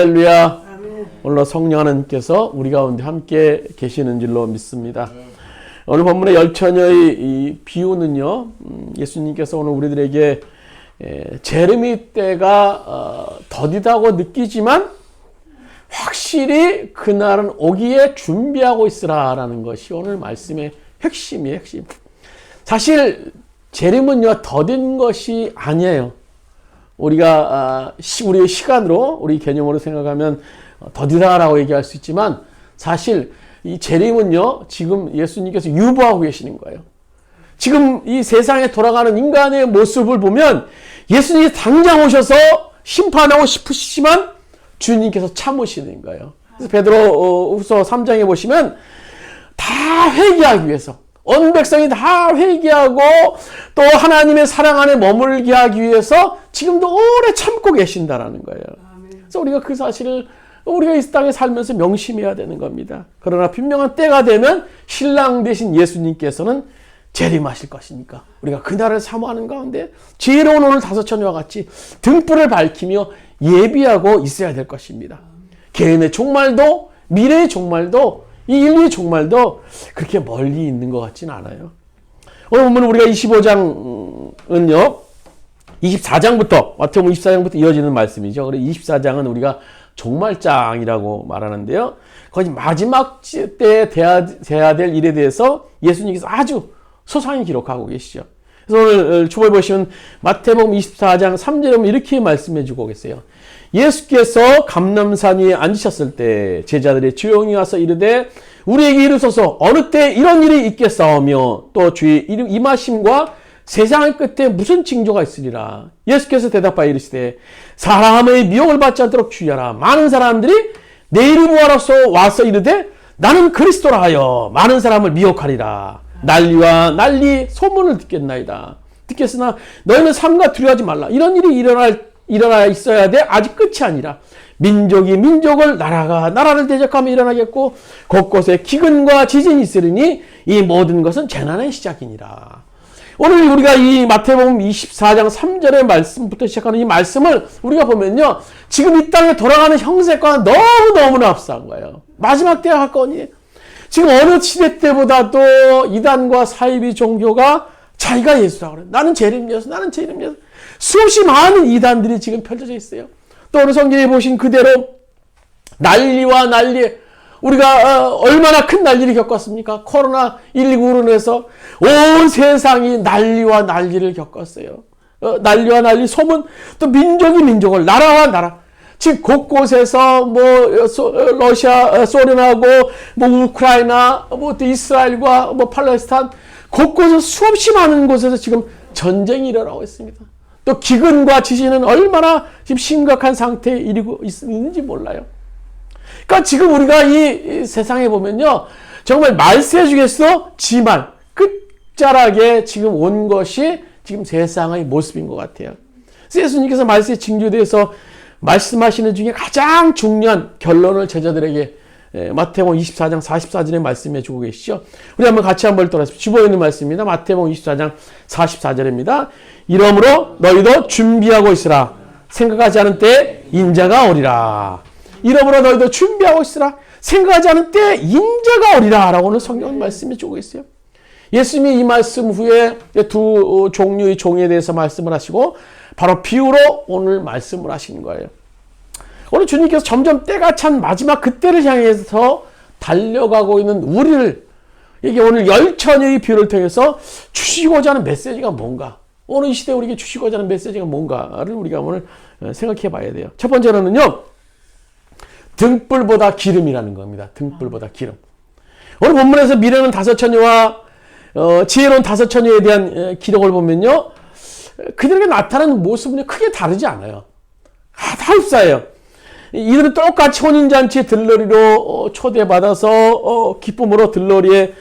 할렐루야. 오늘 성령 하나님께서 우리 가운데 함께 계시는 줄로 믿습니다. 오늘 본문의 열처녀의 이 비유는요, 예수님께서 오늘 우리들에게 재림의 때가 더디다고 느끼지만 확실히 그날은 오기에 준비하고 있으라라는 것이 오늘 말씀의 핵심이에요. 핵심. 사실 재림은요, 더딘 것이 아니에요. 우리가 우리의 시간으로, 우리 개념으로 생각하면 더디다라고 얘기할 수 있지만 사실 이 재림은요, 지금 예수님께서 유보하고 계시는 거예요. 지금 이 세상에 돌아가는 인간의 모습을 보면 예수님이 당장 오셔서 심판하고 싶으시지만 주님께서 참으시는 거예요. 그래서 베드로 후서 3장에 보시면 다 회개하기 위해서, 온 백성이 다 회개하고 또 하나님의 사랑 안에 머물게 하기 위해서 지금도 오래 참고 계신다라는 거예요. 그래서 우리가 그 사실을 우리가 이 땅에 살면서 명심해야 되는 겁니다. 그러나 분명한 때가 되면 신랑 되신 예수님께서는 재림하실 것이니까 우리가 그날을 사모하는 가운데 지혜로운 오늘 다섯처녀와 같이 등불을 밝히며 예비하고 있어야 될 것입니다. 개인의 종말도, 미래의 종말도, 이 인류의 종말도 그렇게 멀리 있는 것 같지는 않아요. 오늘 보면 우리가 25장은요, 24장부터, 마태복음 24장부터 이어지는 말씀이죠. 그래서 24장은 우리가 종말장이라고 말하는데요. 거기 마지막 때에 돼야 될 일에 대해서 예수님께서 아주 소상히 기록하고 계시죠. 그래서 오늘 초보에 보시면 마태복음 24장 3절에 보면 이렇게 말씀해 주고 계세요. 예수께서 감람산 위에 앉으셨을 때 제자들이 조용히 와서 이르되 우리에게 이르소서 어느 때 이런 일이 있겠사오며 또 주의 임하심과 세상의 끝에 무슨 징조가 있으리라. 예수께서 대답하여 이르시되 사람의 미혹을 받지 않도록 주의하라. 많은 사람들이 내 이름으로 와서 이르되 나는 그리스도라 하여 많은 사람을 미혹하리라. 난리와 난리 소문을 듣겠나이다. 듣겠으나 너희는 삼가 두려워하지 말라. 이런 일이 일어나 있어야 돼. 아직 끝이 아니라 민족이 민족을, 나라가 나라를 대적하며 일어나겠고 곳곳에 기근과 지진이 있으리니 이 모든 것은 재난의 시작이니라. 오늘 우리가 이 마태복음 24장 3절의 말씀부터 시작하는 이 말씀을 우리가 보면요, 지금 이 땅에 돌아가는 형세과 너무너무나 흡사한 거예요. 마지막 때가 가까우니 지금 어느 시대 때보다도 이단과 사이비 종교가 자기가 예수라고 그래요. 나는 재림 예수, 나는 재림 예수. 수없이 많은 이단들이 지금 펼쳐져 있어요. 또 오늘 성경에 보신 그대로 난리와 난리, 우리가 얼마나 큰 난리를 겪었습니까? 코로나19로 인해서 온 세상이 난리와 난리를 겪었어요. 난리와 난리, 소문, 또 민족이 민족을, 나라와 나라. 지금 곳곳에서 뭐 러시아, 소련하고 뭐 우크라이나, 뭐 또 이스라엘과 뭐 팔레스타인, 곳곳에서 수없이 많은 곳에서 지금 전쟁이 일어나고 있습니다. 또 기근과 지진은 얼마나 지금 심각한 상태에 이르고 있는지 몰라요. 그러니까 지금 우리가 이 세상에 보면요, 정말 말세 중에서 지말, 끝자락에 지금 온 것이 지금 세상의 모습인 것 같아요. 그래서 예수님께서 말세의 징조에 대해서 말씀하시는 중에 가장 중요한 결론을 제자들에게 마태복음 24장 44절에 말씀해 주고 계시죠. 우리 한번 같이 한번 돌아보십시오. 주보에 있는 말씀입니다. 마태복음 24장 44절입니다. 이러므로 너희도 준비하고 있으라. 생각하지 않은 때에 인자가 오리라. 이러므로 너희도 준비하고 있으라. 생각하지 않은 때에 인자가 오리라. 라고 오늘 성경은 말씀해 주고 있어요. 예수님이 이 말씀 후에 두 종류의 종에 대해서 말씀을 하시고 바로 비유로 오늘 말씀을 하시는 거예요. 오늘 주님께서 점점 때가 찬 마지막 그때를 향해서 달려가고 있는 우리를, 이게 오늘 열처녀의 비유를 통해서 주시고자 하는 메시지가 뭔가, 오늘 이 시대에 우리에게 주시고자 하는 메시지가 뭔가를 우리가 오늘 생각해 봐야 돼요. 첫 번째로는요, 등불보다 기름이라는 겁니다. 등불보다 기름. 오늘 본문에서 미련한 다섯처녀와 지혜로운 다섯처녀에 대한 기록을 보면요, 그들에게 나타나는 모습은 크게 다르지 않아요. 다 흡사해요. 이들은 똑같이 혼인잔치에 들러리로 초대받아서 기쁨으로 들러리에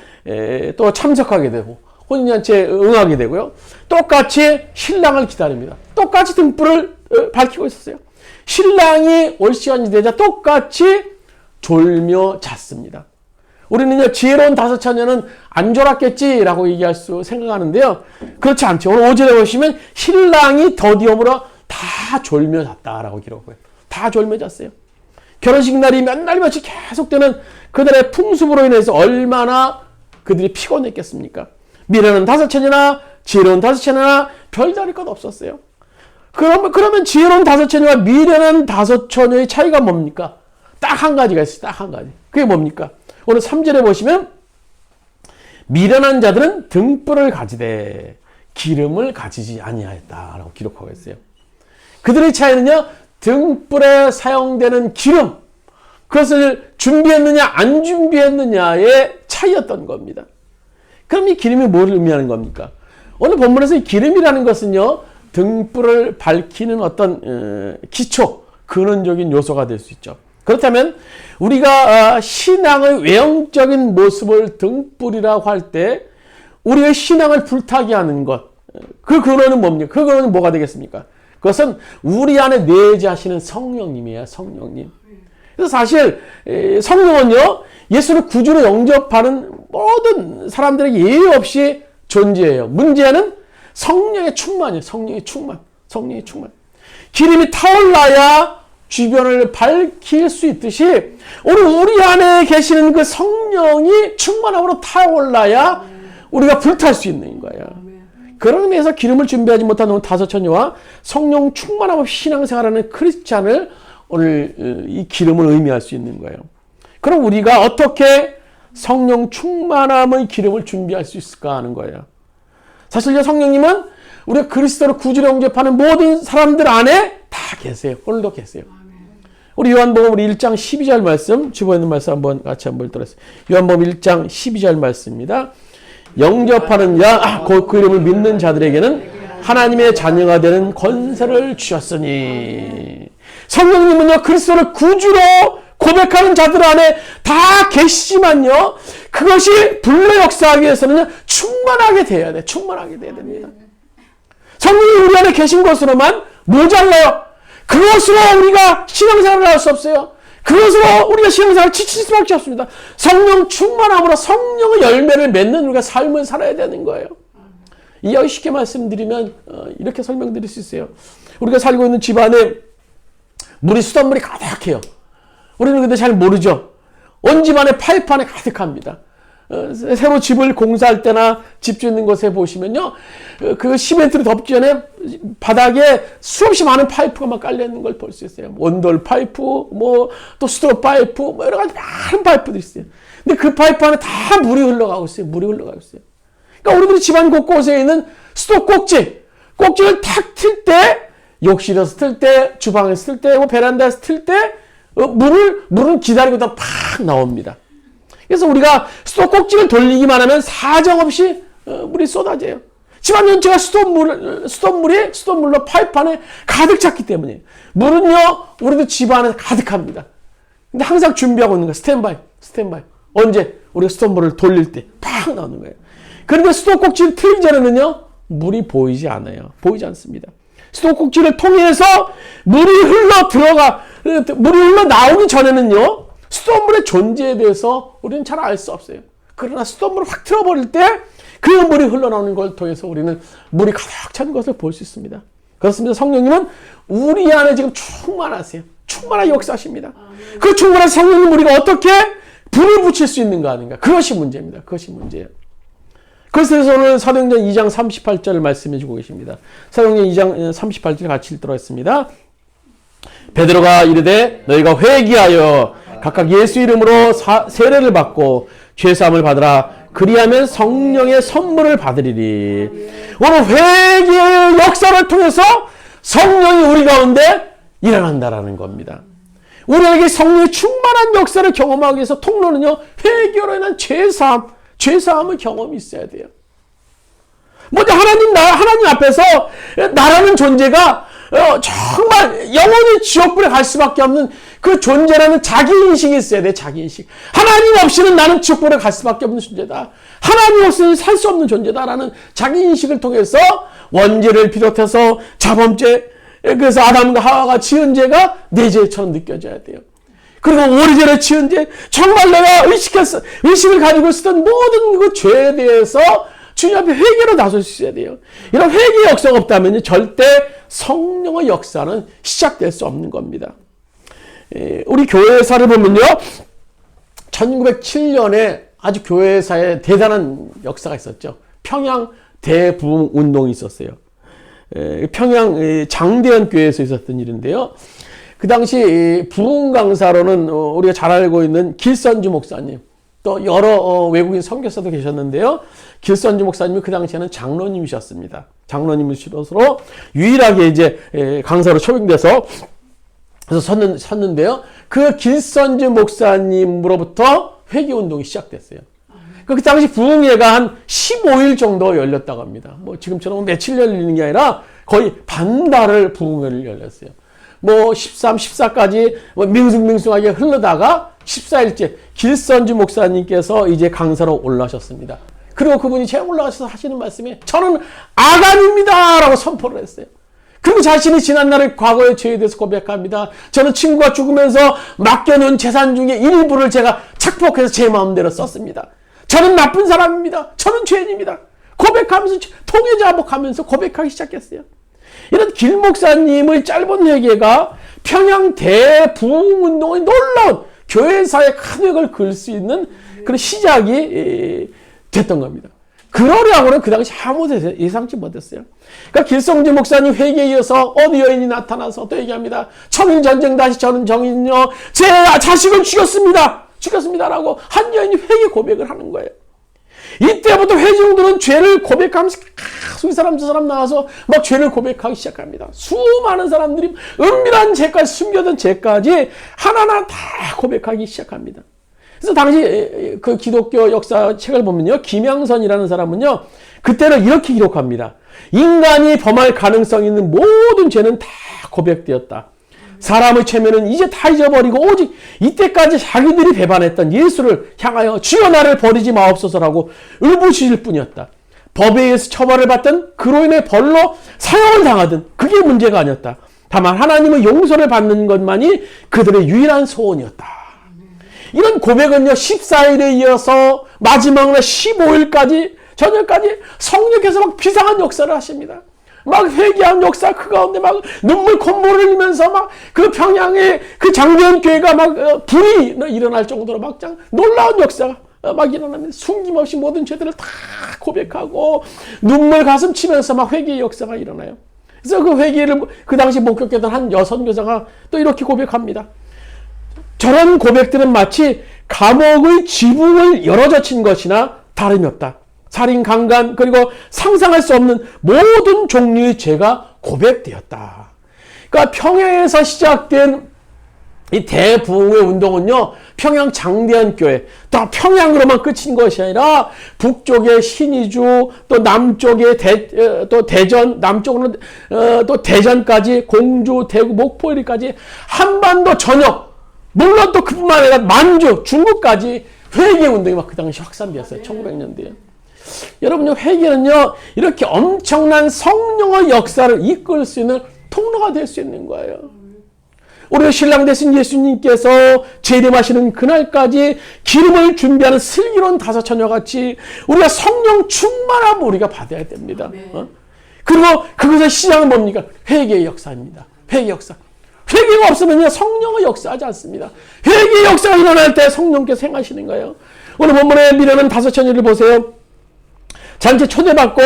또 참석하게 되고 혼인잔치에 응하게 되고요. 똑같이 신랑을 기다립니다. 똑같이 등불을 밝히고 있었어요. 신랑이 올 시간이 되자 똑같이 졸며 잤습니다. 우리는요, 지혜로운 다섯처녀는 안 졸았겠지라고 생각하는데요. 그렇지 않죠. 오늘 5절에 보시면 신랑이 더디움으로 다 졸며 잤다라고 기록해요. 다 졸며 잤어요. 결혼식 날이 몇 날 며칠 계속되는 그들의 풍습으로 인해서 얼마나 그들이 피곤했겠습니까? 미련은 5처녀나 지혜로운 5처녀나 별다를 것 없었어요. 그러면 지혜로운 5처녀와 미련한 5처녀의 차이가 뭡니까? 딱 한 가지가 있어요. 딱 한 가지. 그게 뭡니까? 오늘 3절에 보시면 미련한 자들은 등불을 가지되 기름을 가지지 아니하였다라고 기록하고 있어요. 그들의 차이는요, 등불에 사용되는 기름, 그것을 준비했느냐 안 준비했느냐의 차이였던 겁니다. 그럼 이 기름이 뭘 의미하는 겁니까? 오늘 본문에서 이 기름이라는 것은요, 등불을 밝히는 어떤 기초, 근원적인 요소가 될 수 있죠. 그렇다면 우리가 신앙의 외형적인 모습을 등불이라고 할 때 우리의 신앙을 불타게 하는 것, 그 근원은 뭡니까? 그 근원은 뭐가 되겠습니까? 그것은 우리 안에 내재하시는 성령님이에요. 성령님. 그래서 사실 성령은요, 예수를 구주로 영접하는 모든 사람들에게 예외 없이 존재해요. 문제는 성령의 충만이에요. 성령의 충만. 성령의 충만. 기름이 타올라야 주변을 밝힐 수 있듯이 오늘 우리 안에 계시는 그 성령이 충만함으로 타올라야 우리가 불탈 수 있는 거예요. 그런 의미에서 기름을 준비하지 못한 5처녀와 성령 충만함 없이 신앙생활하는 크리스찬을 오늘 이 기름을 의미할 수 있는 거예요. 그럼 우리가 어떻게 성령 충만함의 기름을 준비할 수 있을까 하는 거예요. 사실 성령님은 우리가 그리스도를 구주로 영접하는 모든 사람들 안에 다 계세요. 오늘도 계세요. 우리 요한복음 우리 1장 12절 말씀, 주보에 있는 말씀 같이 한번 읽도록 하겠습니다. 요한복음 1장 12절 말씀입니다. 영접하는 자, 그 이름을 믿는 자들에게는 하나님의 자녀가 되는 권세를 주셨으니. 성령님은요, 그리스도를 구주로 고백하는 자들 안에 다 계시지만요, 그것이 불로 역사하기 위해서는 충만하게 돼야 돼. 충만하게 돼야 됩니다. 성령이 우리 안에 계신 것으로만 모자라요. 그것으로 우리가 신앙생활을 할 수 없어요. 그것으로 우리가 신앙생활을 지칠 수밖에 없습니다. 성령 충만함으로 성령의 열매를 맺는 우리가 삶을 살아야 되는 거예요. 이야기 쉽게 말씀드리면 이렇게 설명드릴 수 있어요. 우리가 살고 있는 집안에 물이 수돗물이 가득해요. 우리는 근데 잘 모르죠. 온 집안에 파이프 안에 가득합니다. 새로 집을 공사할 때나 집 짓는 곳에 보시면요, 그 시멘트를 덮기 전에 바닥에 수없이 많은 파이프가 막 깔려 있는 걸 볼 수 있어요. 원돌 파이프, 또 수도 파이프, 여러 가지 많은 파이프들이 있어요. 근데 그 파이프 안에 다 물이 흘러가고 있어요. 물이 흘러가고 있어요. 그러니까 우리들이 집안 곳곳에 있는 수도 꼭지를 탁 틀 때, 욕실에서 틀 때, 주방에서 틀 때, 베란다에서 틀 때, 물은 기다리고 다 팍 나옵니다. 그래서 우리가 수도 꼭지를 돌리기만 하면 사정없이 물이 쏟아져요. 집안 전체가 수돗물로 파이프 안에 가득 찼기 때문에. 물은요, 우리도 집 안에 가득합니다. 근데 항상 준비하고 있는 거예요. 스탠바이. 언제? 우리가 수돗물을 돌릴 때 팍 나오는 거예요. 그런데 수도 꼭지를 틀기 전에는요, 물이 보이지 않아요. 보이지 않습니다. 수도 꼭지를 통해서 물이 흘러 나오기 전에는요, 수돗물의 존재에 대해서 우리는 잘 알 수 없어요. 그러나 수돗물을 확 틀어버릴 때 그 물이 흘러나오는 걸 통해서 우리는 물이 가득 찬 것을 볼 수 있습니다. 그렇습니다. 성령님은 우리 안에 지금 충만하세요. 충만하게 역사하십니다. 그 충만한 성령님 우리가 어떻게 불을 붙일 수 있는가 하는가. 그것이 문제입니다. 그것이 문제예요. 그래서 오늘 사도행전 2장 38절을 말씀해 주고 계십니다. 사도행전 2장 38절 같이 읽도록 하겠습니다. 베드로가 이르되 너희가 회개하여 각각 예수 이름으로 세례를 받고 죄사함을 받으라. 그리하면 성령의 선물을 받으리리. 오늘 회개의 역사를 통해서 성령이 우리 가운데 일어난다라는 겁니다. 우리에게 성령의 충만한 역사를 경험하기 위해서 통로는요, 회개로 인한 죄사함의 경험이 있어야 돼요. 먼저 하나님 앞에서 나라는 존재가 정말 영원히 지옥불에 갈 수밖에 없는 그 존재라는 자기인식이 있어야 돼. 자기인식. 하나님 없이는 나는 지옥불에 갈 수밖에 없는 존재다. 하나님 없이는 살 수 없는 존재다라는 자기인식을 통해서 원죄를 비롯해서 자범죄, 그래서 아담과 하와가 지은 죄가 내 죄처럼 느껴져야 돼요. 그리고 오래전에 지은 죄, 정말 내가 의식을 가지고 있었던 모든 그 죄에 대해서 주님 앞에 회개로 나설 수 있어야 돼요. 이런 회개의 역사가 없다면 절대 성령의 역사는 시작될 수 없는 겁니다. 우리 교회사를 보면요. 1907년에 아주 교회사에 대단한 역사가 있었죠. 평양 대부흥 운동이 있었어요. 평양 장대현 교회에서 있었던 일인데요. 그 당시 부흥 강사로는 우리가 잘 알고 있는 길선주 목사님, 또 여러 외국인 선교사도 계셨는데요. 길선주 목사님이 그 당시에는 장로님이셨습니다. 장로님이시로서 유일하게 이제 강사로 초빙돼서 그래서 섰는데요. 그 길선주 목사님으로부터 회개운동이 시작됐어요. 그 당시 부흥회가 한 15일 정도 열렸다고 합니다. 뭐 지금처럼 며칠 열리는 게 아니라 거의 반달을 부흥회를 열렸어요. 뭐 13, 14까지 밍숭밍숭하게 흐르다가 14일째 길선주 목사님께서 이제 강사로 올라오셨습니다. 그리고 그분이 제가 올라가셔서 하시는 말씀이 저는 아간입니다 라고 선포를 했어요. 그리고 자신이 지난날의 과거의 죄에 대해서 고백합니다. 저는 친구가 죽으면서 맡겨놓은 재산 중에 일부를 제가 착복해서 제 마음대로 썼습니다. 저는 나쁜 사람입니다. 저는 죄인입니다. 고백하면서 통해자복하면서 고백하기 시작했어요. 이런 길 목사님의 짧은 회개가 평양 대부흥운동의 놀라운 교회사의 큰 획을 그을 수 있는 그런 시작이 됐던 겁니다. 그러려고는 그 당시 아무도 예상치 못했어요. 그러니까 길성주 목사님 회개에 이어서 어느 여인이 나타나서 또 얘기합니다. 청일전쟁 다시 저는 정인요 제 자식을 죽였습니다라고 한 여인이 회개 고백을 하는 거예요. 이때부터 회중들은 죄를 고백하면서 이 사람 저 사람 나와서 막 죄를 고백하기 시작합니다. 수많은 사람들이 은밀한 죄까지 숨겨둔 죄까지 하나하나 다 고백하기 시작합니다. 그래서 당시 그 기독교 역사 책을 보면요. 김양선이라는 사람은요. 그때는 이렇게 기록합니다. 인간이 범할 가능성이 있는 모든 죄는 다 고백되었다. 사람의 체면은 이제 다 잊어버리고 오직 이때까지 자기들이 배반했던 예수를 향하여 주여 나를 버리지 마옵소서라고 울부짖을 뿐이었다. 법에 의해서 처벌을 받든 그로 인해 벌로 사형을 당하든 그게 문제가 아니었다. 다만 하나님의 용서를 받는 것만이 그들의 유일한 소원이었다. 이런 고백은요, 14일에 이어서 마지막 날 15일까지, 저녁까지 성령께서 막 비상한 역사를 하십니다. 막 회개한 역사 그 가운데 막 눈물 콧물을 흘리면서 막 그 평양의 그 장대현 교회가 막 불이 일어날 정도로 막 놀라운 역사가 막 일어납니다. 숨김없이 모든 죄들을 다 고백하고 눈물 가슴 치면서 막 회개의 역사가 일어나요. 그래서 그 회개를 그 당시 목격했던 한 여선교사가 또 이렇게 고백합니다. 저런 고백들은 마치 감옥의 지붕을 열어젖힌 것이나 다름이 없다. 살인, 강간, 그리고 상상할 수 없는 모든 종류의 죄가 고백되었다. 그러니까 평양에서 시작된 이 대부흥의 운동은요, 평양 장대현 교회, 또 평양으로만 끝인 것이 아니라 북쪽의 신의주, 또 남쪽의 또 대전, 남쪽으로는 또 대전까지, 공주, 대구, 목포까지 한반도 전역, 물론 또 그뿐만 아니라 만주, 중국까지 회개 운동이 막 그 당시 확산되었어요. 1900년대에. 여러분요, 회개는요, 이렇게 엄청난 성령의 역사를 이끌 수 있는 통로가 될 수 있는 거예요. 우리 신랑 되신 예수님께서 재림하시는 그날까지 기름을 준비하는 슬기로운 다섯 처녀같이 우리가 성령 충만함을 우리가 받아야 됩니다. 그리고 그것의 시작은 뭡니까? 회개의 역사입니다. 회개 역사. 회개가 없으면요, 성령의 역사하지 않습니다. 회개의 역사가 일어날 때 성령께서 행하시는 거예요. 오늘 본문에 미련한 다섯 처녀를 보세요. 잔치 초대받고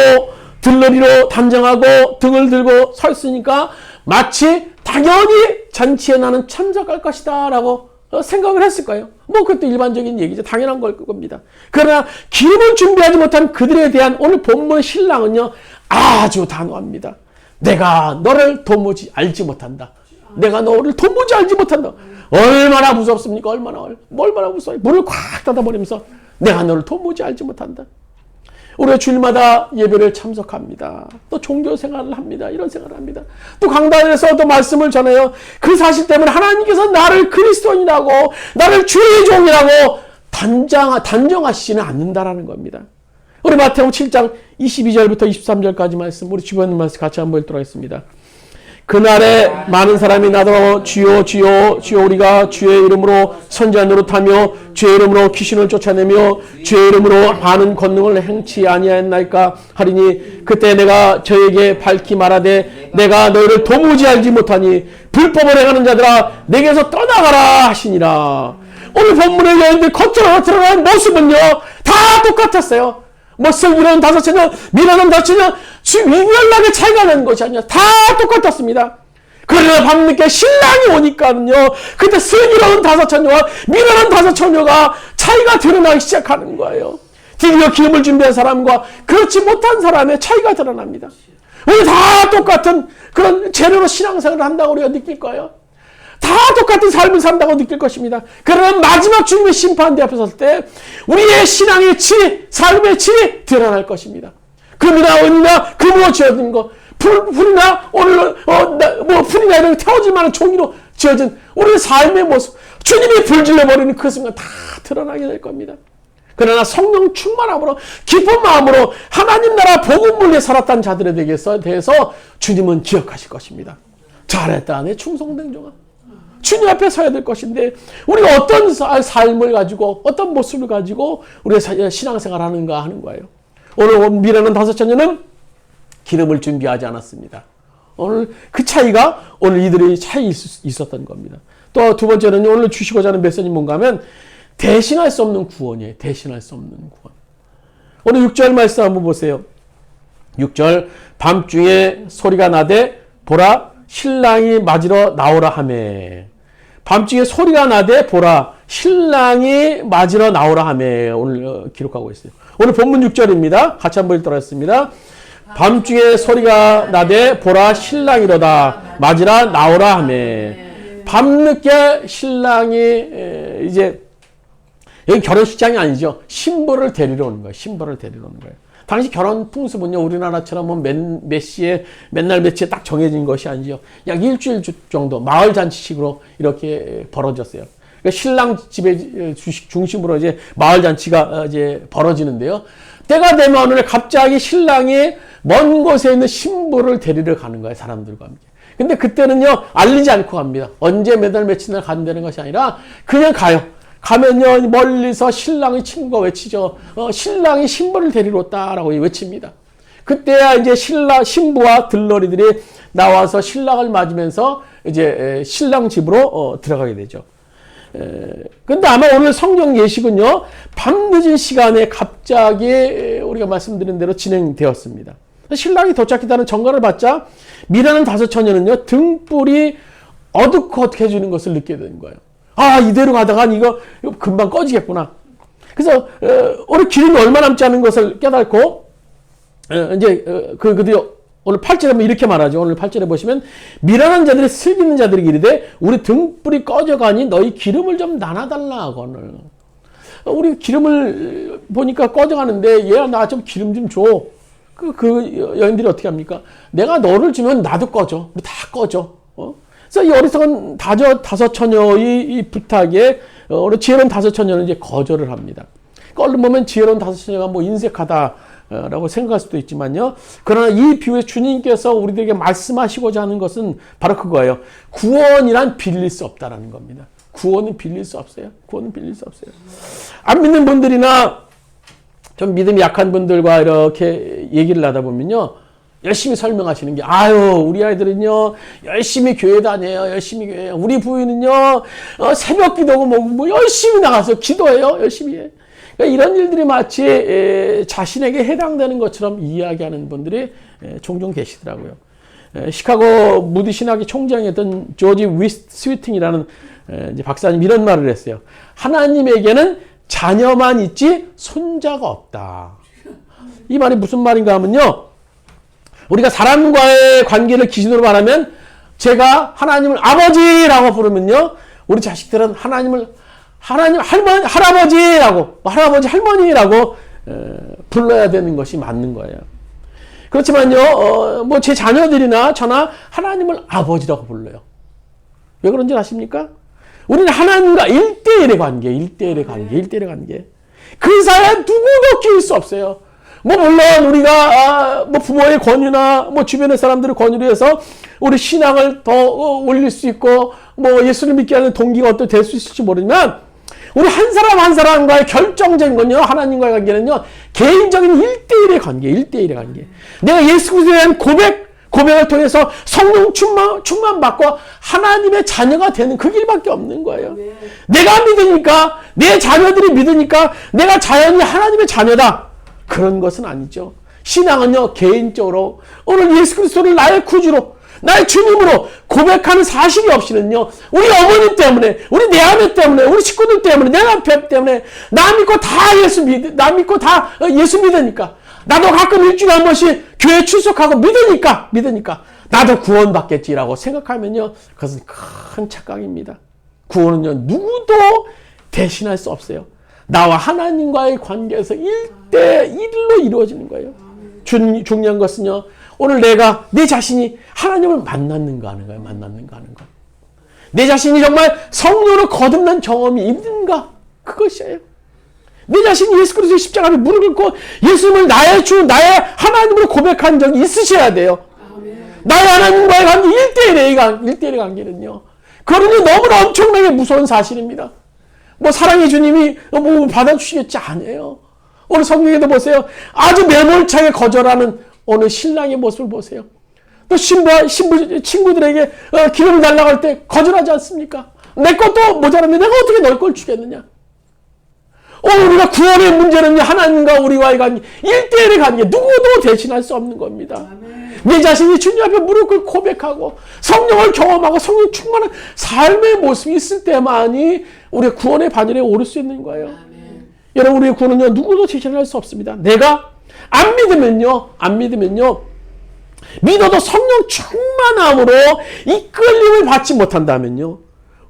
들러리로 단정하고 등을 들고 서 있으니까 마치 당연히 잔치에 나는 참석할 것이다 라고 생각을 했을 거예요. 뭐 그것도 일반적인 얘기죠. 당연한 걸 겁니다. 그러나 기름을 준비하지 못한 그들에 대한 오늘 본문 신랑은요, 아주 단호합니다. 내가 너를 도무지 알지 못한다. 내가 너를 도무지 알지 못한다. 얼마나 무섭습니까? 얼마나 무서워요. 문을 콱 닫아버리면서 내가 너를 도무지 알지 못한다. 우리가 주일마다 예배를 참석합니다. 또 종교 생활을 합니다. 이런 생활을 합니다. 또 강단에서 또 말씀을 전해요. 그 사실 때문에 하나님께서 나를 그리스도인이라고, 나를 주의 종이라고 단정하시지는 않는다라는 겁니다. 우리 마태복음 7장 22절부터 23절까지 말씀, 우리 주변 말씀 같이 한번 읽도록 하겠습니다. 그날에 많은 사람이 나더러 주여 주여 주여 우리가 주의 이름으로 선지자 노릇하며 주의 이름으로 귀신을 쫓아내며 주의 이름으로 많은 권능을 행치 아니하였나이까 하리니 그때 내가 저에게 밝히 말하되 내가 너희를 도무지 알지 못하니 불법을 행하는 자들아 내게서 떠나가라 하시니라. 오늘 본문의 여인들 겉으로 드러난 모습은요 다 똑같았어요. 뭐 슬기로운 다섯 처녀, 미련한 다섯 처녀 유별나게 차이가 나는 것이 아니라 다 똑같았습니다. 그러나 밤늦게 신랑이 오니까는요 그때 슬기로운 다섯 처녀와 미련한 다섯 처녀가 차이가 드러나기 시작하는 거예요. 드디어 기름을 준비한 사람과 그렇지 못한 사람의 차이가 드러납니다. 우리 다 똑같은 그런 재료로 신앙생활을 한다고 우리가 느낄 거예요. 다 똑같은 삶을 산다고 느낄 것입니다. 그러나 마지막 주님의 심판대 앞에 설 때 우리의 신앙의 질, 삶의 질이 드러날 것입니다. 금이나 은이나 금으로 지어진 것, 풀이나 오늘 풀이나 이런 태워질 만한 종이로 지어진 우리의 삶의 모습, 주님이 불질러 버리는 그 순간 다 드러나게 될 겁니다. 그러나 성령 충만함으로 기쁜 마음으로 하나님 나라 복음을 위해 살았다는 자들에 대해서 주님은 기억하실 것입니다. 잘했다 내 충성된 종아. 주님 앞에 서야 될 것인데 우리가 어떤 삶을 가지고 어떤 모습을 가지고 우리가 신앙생활을 하는가 하는 거예요. 오늘 미련한 다섯 처녀는 기름을 준비하지 않았습니다. 오늘 그 차이가 오늘 이들의 차이 있었던 겁니다. 또 두 번째는 오늘 주시고자 하는 메시지 뭔가 하면 대신할 수 없는 구원이에요. 대신할 수 없는 구원. 오늘 6절 말씀 한번 보세요. 6절 밤중에 소리가 나되 보라 신랑이 맞으러 나오라 하매. 밤중에 소리가 나되 보라 신랑이 맞으러 나오라 하매. 오늘 기록하고 있어요. 오늘 본문 6절입니다. 같이 한번 읽도록 하겠습니다. 밤중에 소리가 나되 보라 신랑이로다 맞으러 나오라 하매. 밤늦게 신랑이 이제 여기 결혼식장이 아니죠. 신부를 데리러 오는 거예요. 신부를 데리러 오는 거예요. 당시 결혼 풍습은요, 우리나라처럼 뭐 몇 시에, 맨날 몇 시에 딱 정해진 것이 아니죠. 약 일주일 정도, 마을 잔치식으로 이렇게 벌어졌어요. 그러니까 신랑 집에 중심으로 이제 마을 잔치가 이제 벌어지는데요. 때가 되면 어느 날 갑자기 신랑이 먼 곳에 있는 신부를 데리러 가는 거예요. 사람들과 함께. 근데 그때는요, 알리지 않고 갑니다. 언제 매달 며칠 날 간다는 것이 아니라 그냥 가요. 가면요 멀리서 신랑의 친구가 외치죠. 신랑이 신부를 데리러 왔다라고 외칩니다. 그때야 이제 신부와 들러리들이 나와서 신랑을 맞으면서 이제 신랑 집으로 들어가게 되죠. 근데 아마 오늘 성경 예식은요 밤늦은 시간에 갑자기 우리가 말씀드린 대로 진행되었습니다. 신랑이 도착했다는 전가를 받자 미련한 다섯 처녀는요 등불이 어둑어둑해지는 것을 느끼게 되는 거예요. 아, 이대로 가다가 이거 금방 꺼지겠구나. 그래서 우리 기름이 얼마 남지 않은 것을 깨닫고 이제 그들이 오늘 8절에 보면 이렇게 말하죠. 오늘 8절에 보시면 미련한 자들이 슬기는 자들이 이르되 우리 등불이 꺼져가니 너희 기름을 좀 나눠달라 하거늘. 우리 기름을 보니까 꺼져가는데 얘야 나 좀 기름 좀 줘. 그 여인들이 어떻게 합니까? 내가 너를 주면 나도 꺼져. 우리 다 꺼져. 그래서 이 어리석은 다섯 처녀의 이 부탁에 우리 지혜로운 다섯 처녀는 이제 거절을 합니다. 얼른 보면 지혜로운 다섯 처녀가 뭐 인색하다라고 생각할 수도 있지만요. 그러나 이 비유에 주님께서 우리들에게 말씀하시고자 하는 것은 바로 그거예요. 구원이란 빌릴 수 없다라는 겁니다. 구원은 빌릴 수 없어요. 구원은 빌릴 수 없어요. 안 믿는 분들이나 좀 믿음이 약한 분들과 이렇게 얘기를 하다 보면요. 열심히 설명하시는 게 아유 우리 아이들은요 열심히 교회 다녀요. 열심히 교회해요. 우리 부인은요 새벽 기도고 뭐 열심히 나가서 기도해요. 열심히 해. 그러니까 이런 일들이 마치 자신에게 해당되는 것처럼 이야기하는 분들이 종종 계시더라고요. 시카고 무디 신학의 총장이었던 조지 스위팅이라는 이제 박사님 이런 말을 했어요. 하나님에게는 자녀만 있지 손자가 없다. 이 말이 무슨 말인가 하면요. 우리가 사람과의 관계를 기준으로 말하면 제가 하나님을 아버지라고 부르면요. 우리 자식들은 하나님 할아버지라고 할머니라고 불러야 되는 것이 맞는 거예요. 그렇지만요. 뭐 제 자녀들이나 저나 하나님을 아버지라고 불러요. 왜 그런지 아십니까? 우리는 하나님과 1대1의 관계. 그 사이에 누구도 끼울 수 없어요. 뭐 물론 우리가 뭐 부모의 권유나 뭐 주변의 사람들의 권유를 해서 우리 신앙을 더 올릴 수 있고 뭐 예수를 믿게 하는 동기가 어떻게 될 수 있을지 모르지만 우리 한 사람 한 사람과의 결정적인 건요 하나님과의 관계는요 개인적인 1대1의 관계. 내가 예수 그리스도에 대한 고백을 통해서 성령 충만 받고 하나님의 자녀가 되는 그 길밖에 없는 거예요. 내가 믿으니까, 내 자녀들이 믿으니까 내가 자연히 하나님의 자녀다. 그런 것은 아니죠. 신앙은요, 개인적으로 오늘 예수 그리스도를 나의 구주로, 나의 주님으로 고백하는 사실이 없이는요, 우리 어머니 때문에, 우리 내 아내 때문에, 우리 식구들 때문에, 내 남편 때문에, 나 믿고 다 예수 믿으니까, 나도 가끔 일주일에 한 번씩 교회 출석하고 믿으니까, 나도 구원받겠지라고 생각하면요, 그것은 큰 착각입니다. 구원은요, 누구도 대신할 수 없어요. 나와 하나님과의 관계에서 1대1로 이루어지는 거예요. 중요한 것은요, 오늘 내가, 내 자신이 하나님을 만났는가 하는 거예요. 내 자신이 정말 성령으로 거듭난 경험이 있는가? 그것이에요. 내 자신이 예수 그리스도의 십자가 앞에 무릎 꿇고 예수님을 나의 주, 나의 하나님으로 고백한 적이 있으셔야 돼요. 나의 하나님과의 관계 1대1의 관계는요. 그거는요, 너무나 엄청나게 무서운 사실입니다. 뭐 사랑의 주님이 뭐 받아주시겠지 않아요. 오늘 성경에도 보세요. 아주 매몰차게 거절하는 오늘 신랑의 모습을 보세요. 또 신부 친구들에게 기름 달라고 할 때 거절하지 않습니까? 내 것도 모자란데 내가 어떻게 널 걸 주겠느냐? 오늘 우리가 구원의 문제는요, 하나님과 우리와의 관계, 1대1의 관계, 누구도 대신할 수 없는 겁니다. 내 자신이 주님 앞에 무릎 꿇고 고백하고 성령을 경험하고 성령 충만한 삶의 모습이 있을 때만이 우리의 구원의 반열에 오를 수 있는 거예요. 여러분, 우리의 구원은요, 누구도 대신할 수 없습니다. 내가 안 믿으면요, 믿어도 성령 충만함으로 이끌림을 받지 못한다면요,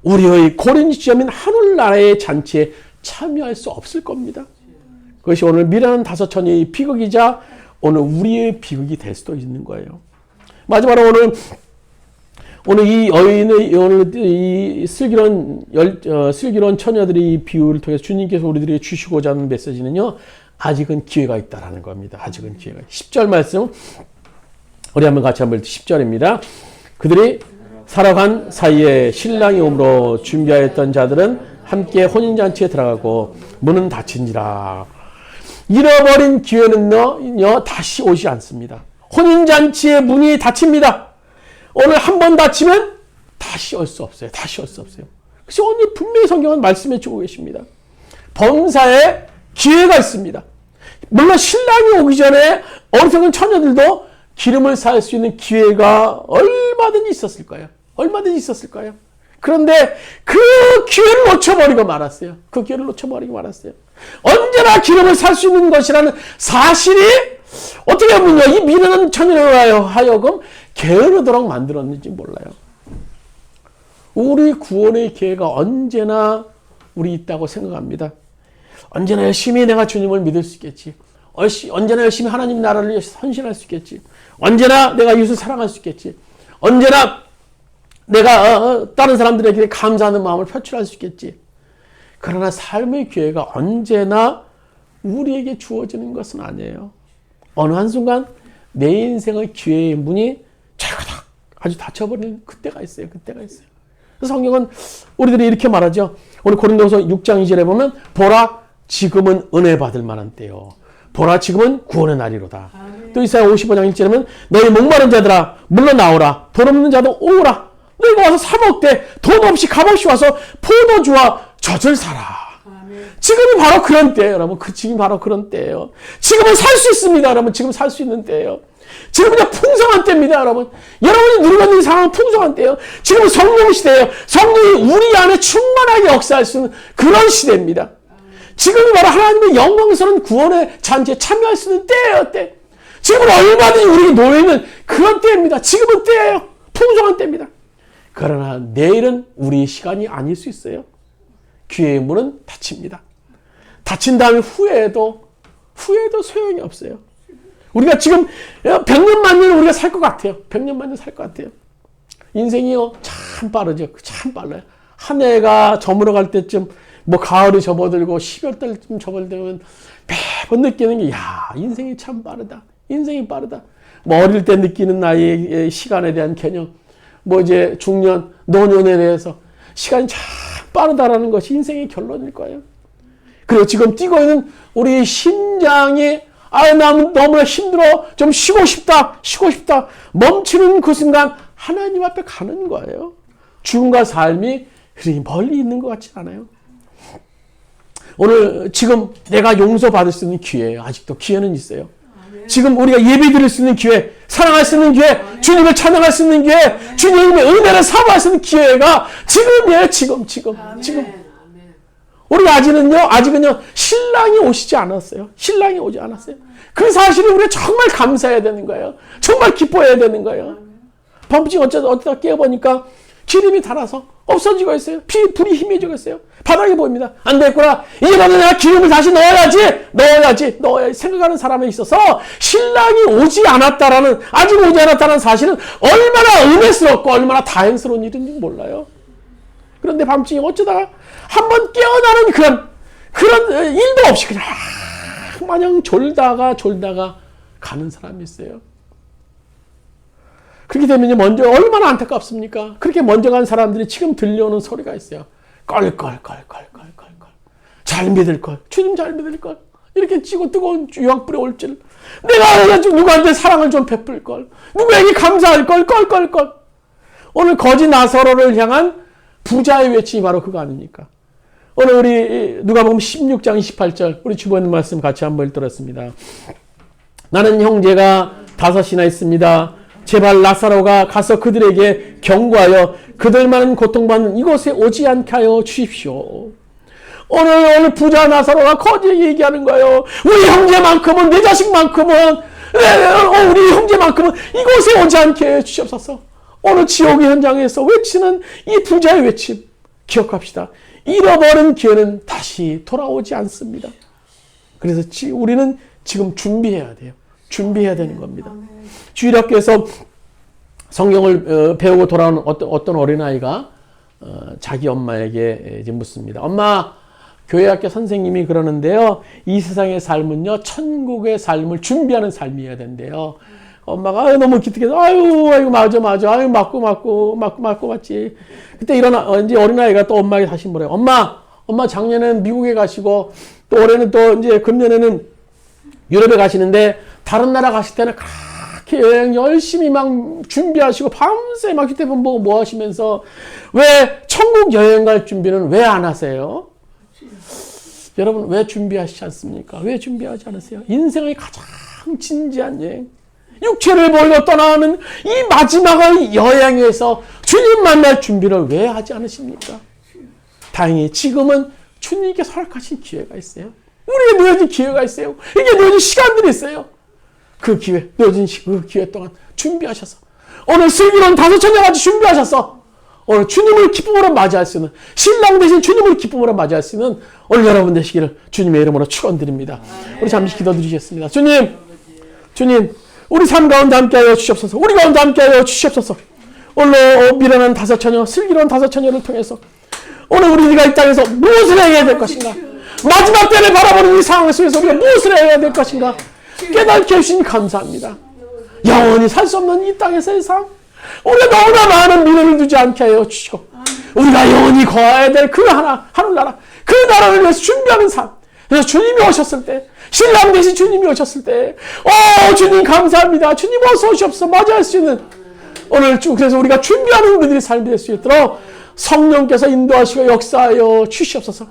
우리의 고린지 지점인 하늘나라의 잔치에 참여할 수 없을 겁니다. 그것이 오늘 미라는 다섯 처녀의 비극이자 오늘 우리의 비극이 될 수도 있는 거예요. 마지막으로 오늘 이 여인의 오늘 이 슬기로운 처녀들의 이 비유를 통해서 주님께서 우리들에게 주시고자 하는 메시지는요, 아직은 기회가 있다라는 겁니다. 아직은 기회가. 10절 말씀 우리 한번 같이 한번 10절입니다. 그들이 살아간 사이에 신랑이 오므로 준비하였던 자들은 함께 혼인잔치에 들어가고 문은 닫힌지라. 잃어버린 기회는요, 다시 오지 않습니다. 혼인잔치의 문이 닫힙니다. 오늘 한 번 닫히면 다시 올 수 없어요. 그래서 오늘 분명히 성경은 말씀해 주고 계십니다. 범사에 기회가 있습니다. 물론 신랑이 오기 전에 어리석은 처녀들도 기름을 살 수 있는 기회가 얼마든지 있었을 거예요. 그런데 그 기회를 놓쳐버리고 말았어요. 언제나 기름을 살 수 있는 것이라는 사실이 어떻게 보면요, 이 미련한 처녀로 하여금 게으르도록 만들었는지 몰라요. 우리 구원의 기회가 언제나 우리 있다고 생각합니다. 언제나 열심히 내가 주님을 믿을 수 있겠지. 언제나 열심히 하나님 나라를 위해서 헌신할 수 있겠지. 언제나 내가 이웃을 사랑할 수 있겠지. 언제나 내가 다른 사람들에게 감사하는 마음을 표출할 수 있겠지. 그러나 삶의 기회가 언제나 우리에게 주어지는 것은 아니에요. 어느 한순간 내 인생의 기회의 문이 차가닥 아주 닫혀버리는 그때가 있어요. 그래서 성경은 우리들이 이렇게 말하죠. 오늘 고린도서 6장 2절에 보면 보라 지금은 은혜 받을 만한 때요. 보라 지금은 구원의 날이로다. 또 이사야 55장 1절에 보면 너희 목마른 자들아 물러나오라. 돈 없는 자도 오라. 너희가 와서 사 먹되 돈 없이 값없이 와서 포도주와 젖을 사라. 지금이 바로 그런 때예요, 여러분. 지금 바로 그런 때예요. 지금은 살 수 있습니다, 여러분. 지금 살 수 있는 때예요. 지금은 풍성한 때입니다, 여러분. 여러분이 누리고 있는 상황은 풍성한 때예요. 지금은 성령 시대예요. 성령이 우리 안에 충만하게 역사할 수 있는 그런 시대입니다. 지금이 바로 하나님의 영광스러운 구원의 잔치에 참여할 수 있는 때예요, 때. 지금은 얼마든지 우리에게 놓여있는 그런 때입니다. 지금은 때예요. 풍성한 때입니다. 그러나 내일은 우리의 시간이 아닐 수 있어요. 기회의 문은 닫힙니다. 닫힌 다음에 후회해도 소용이 없어요. 우리가 지금 100년 만년을 우리가 살 것 같아요. 100년 만년 살 것 같아요. 인생이요, 참 빠르죠. 참 빨라요. 한 해가 저물어갈 때쯤, 뭐 가을이 접어들고 12월달쯤 접어들면 매번 느끼는 게, 인생이 참 빠르다. 인생이 빠르다. 뭐 어릴 때 느끼는 나이의 시간에 대한 개념, 뭐 이제 중년, 노년에 대해서 시간이 참 빠르다라는 것이 인생의 결론일 거예요. 그리고 지금 뛰고 있는 우리 심장이 나 너무나 힘들어. 좀 쉬고 싶다. 멈추는 그 순간 하나님 앞에 가는 거예요. 죽음과 삶이 그리 멀리 있는 것 같지 않아요? 오늘 지금 내가 용서받을 수 있는 기회예요. 아직도 기회는 있어요. 지금 우리가 예배 드릴 수 있는 기회, 사랑할 수 있는 기회, 주님을 찬양할 수 있는 기회, 주님의 은혜를 사모할 수 있는 기회가 지금이에요. 지금. 우리가 아직은요, 신랑이 오시지 않았어요. 신랑이 오지 않았어요. 그 사실을 우리가 정말 감사해야 되는 거예요. 정말 기뻐해야 되는 거예요. 밤중 어쩌다 깨어보니까 기름이 달아서 없어지고 있어요. 불이 희미해지고 있어요. 바닥에 보입니다. 안 됐구나. 이제는 내가 기름을 다시 넣어야지 생각하는 사람에 있어서 신랑이 아직 오지 않았다는 사실은 얼마나 은혜스럽고 얼마나 다행스러운 일인지 몰라요. 그런데 밤중에 어쩌다가 한번 깨어나는 그런 일도 없이 그냥 마냥 졸다가 가는 사람이 있어요. 그렇게 되면 먼저 얼마나 안타깝습니까? 그렇게 먼저 간 사람들이 지금 들려오는 소리가 있어요. 껄껄. 잘 믿을 걸. 주님 잘 믿을 걸. 이렇게 찌고 뜨거운 유황불에 올 줄. 내가 누구한테 사랑을 좀 베풀 걸. 누구에게 감사할 걸. 껄껄. 오늘 거지 나사로를 향한 부자의 외침이 바로 그거 아닙니까? 오늘 우리 누가복음 16장 28절 우리 주보님 말씀 같이 한번 읽도록습니다. 나는 형제가 5이나 있습니다. 제발 나사로가 가서 그들에게 경고하여 그들만 고통받는 이곳에 오지 않게 하여 주십시오. 오늘 부자 나사로가 거지에게 얘기하는 거예요. 우리 형제만큼은, 내 자식만큼은, 우리 형제만큼은 이곳에 오지 않게 해 주시옵소서. 오늘 지옥의 현장에서 외치는 이 부자의 외침 기억합시다. 잃어버린 기회는 다시 돌아오지 않습니다. 그래서 우리는 지금 준비해야 돼요. 준비해야 되는 겁니다. 주일학교에서 성경을 배우고 돌아오는 어떤 어린아이가 자기 엄마에게 이제 묻습니다. 엄마, 교회학교 선생님이 그러는데요. 이 세상의 삶은요, 천국의 삶을 준비하는 삶이어야 된대요. 엄마가 너무 기특해서 아유 맞아 아유 맞고 맞지. 그때 이제 어린아이가 또 엄마에게 다시 물어요. 엄마 작년에는 미국에 가시고 또 올해는 또 이제 금년에는 유럽에 가시는데 다른 나라 가실 때는 그렇게 여행 열심히 막 준비하시고 밤새 막 휴대폰 보고 뭐 하시면서 왜 천국 여행 갈 준비는 왜 안 하세요? 여러분 왜 준비하시지 않습니까? 왜 준비하지 않으세요? 인생의 가장 진지한 여행, 육체를 버리고 떠나는 이 마지막 여행에서 주님 만날 준비를 왜 하지 않으십니까? 다행히 지금은 주님께 허락하신 기회가 있어요. 우리에게 놓여진 기회가 있어요. 이게 놓여진 시간들이 있어요. 놓여진 그 기회 동안 준비하셔서 오늘 슬기로운 5처녀같이 준비하셔서 오늘 주님을 기쁨으로 맞이할 수 있는, 신랑 대신 주님을 기쁨으로 맞이할 수 있는 오늘 여러분 되시기를 주님의 이름으로 축원드립니다. 우리 잠시 기도드리겠습니다. 주님 우리 삶 가운데 함께하여 주시옵소서. 우리 가운데 함께하여 주시옵소서. 오늘 미련한 5처녀, 슬기로운 5처녀를 통해서 오늘 우리가 이 땅에서 무엇을 해야 될 것인가, 마지막 때를 바라보는 이 상황 속에서 우리가 무엇을 해야 될 것인가 깨닫게 해주시니 감사합니다. 영원히 살 수 없는 이 땅에서의 삶, 우리가 너무나 많은 미련을 두지 않게 하여 주시고 우리가 영원히 거해야 될 그 하늘나라, 그 나라를 위해서 준비하는 삶. 그래서 주님이 오셨을 때, 신랑 대신 주님이 오셨을 때, 주님 감사합니다. 주님 어서 오시옵소서. 맞이할 수 있는 오늘 그래서 우리가 준비하는 우리들의 삶이 될 수 있도록 성령께서 인도하시고 역사하여 주시옵소서.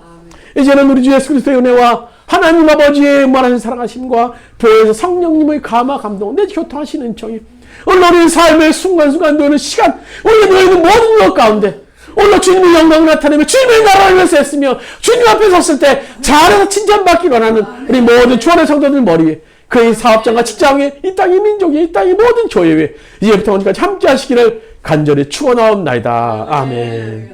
이제는 우리 주 예수 그리스도의 은혜와 하나님 아버지의 무한하신 사랑하심과 교회에서 성령님의 감화 감동 내 교통하시는 은총이 오늘 우리 삶의 순간순간 놓이는 시간, 우리가 놓이는 모든 것 가운데 오늘 주님의 영광을 나타내며 주님의 나라를 위해서 했으며 주님 앞에 섰을 때 잘해서 칭찬받기 원하는 우리 모든 주원의 성도들 머리 위에, 그의 사업장과 직장에, 이 땅의 민족에, 이 땅의 모든 교회 위에 이제부터 언제까지 함께 하시기를 간절히 축원하옵나이다. 아멘.